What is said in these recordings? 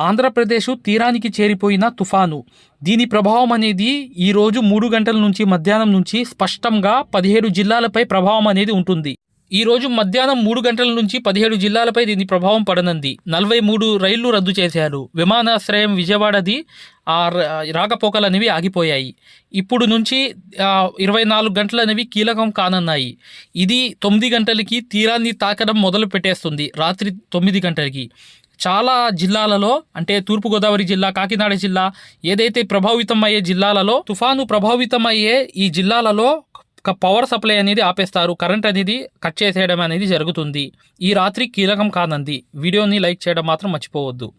ఆంధ్రప్రదేశ్ తీరానికి చేరిపోయిన తుఫాను. దీని ప్రభావం అనేది ఈరోజు 3 గంటల నుంచి మధ్యాహ్నం నుంచి స్పష్టంగా 17 జిల్లాలపై ప్రభావం అనేది ఉంటుంది. ఈరోజు మధ్యాహ్నం 3 గంటల నుంచి 17 జిల్లాలపై దీని ప్రభావం పడనుంది. 43 రైళ్లు రద్దు చేశారు. విమానాశ్రయం విజయవాడది రాకపోకలు అనేవి ఆగిపోయాయి. ఇప్పుడు నుంచి 24 గంటలు అనేవి కీలకం కానున్నాయి. ఇది 9 గంటలకి తీరాన్ని తాకడం మొదలు పెట్టేస్తుంది. రాత్రి 9 గంటలకి చాలా జిల్లాలలో, అంటే తూర్పుగోదావరి జిల్లా, కాకినాడ జిల్లా, ఏదైతే ప్రభావితం అయ్యే జిల్లాలలో తుఫాను ప్రభావితం అయ్యే ఈ జిల్లాలలో పవర్ సప్లై అనేది ఆపేస్తారు. కరెంట్ అనేది కట్ చేసేయడం అనేది జరుగుతుంది. ఈ రాత్రి కీలకం కానుంది. వీడియోని లైక్ చేయడం మాత్రం మర్చిపోవద్దు.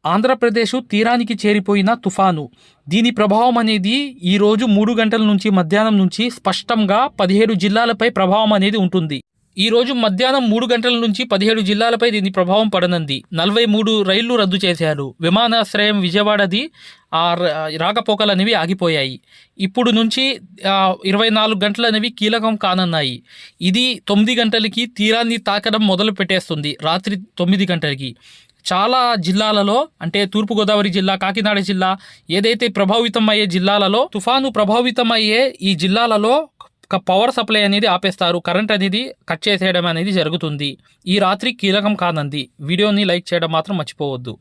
ఆంధ్రప్రదేశ్ తీరానికి చేరిపోయిన తుఫాను. దీని ప్రభావం అనేది ఈరోజు 3 గంటల నుంచి మధ్యాహ్నం నుంచి స్పష్టంగా 17 జిల్లాలపై ప్రభావం అనేది ఉంటుంది. ఈరోజు మధ్యాహ్నం 3 గంటల నుంచి 17 జిల్లాలపై దీని ప్రభావం పడనుంది. 43 రైళ్లు రద్దు చేశారు. విమానాశ్రయం విజయవాడది రాకపోకలు అనేవి ఆగిపోయాయి. ఇప్పుడు నుంచి 24 గంటలు అనేవి కీలకం కానున్నాయి. ఇది 9 గంటలకి తీరాన్ని తాకడం మొదలు పెట్టేస్తుంది. రాత్రి 9 గంటలకి చాలా జిల్లాలలో, అంటే తూర్పుగోదావరి జిల్లా, కాకినాడ జిల్లా, ఏదైతే ప్రభావితం అయ్యే జిల్లాలలో తుఫాను ప్రభావితం అయ్యే ఈ జిల్లాలలో పవర్ సప్లై అనేది ఆపేస్తారు. కరెంట్ అనేది కట్ చేసేయడం అనేది జరుగుతుంది. ఈ రాత్రి కీలకం కానుంది. వీడియోని లైక్ చేయడం మాత్రం మర్చిపోవద్దు.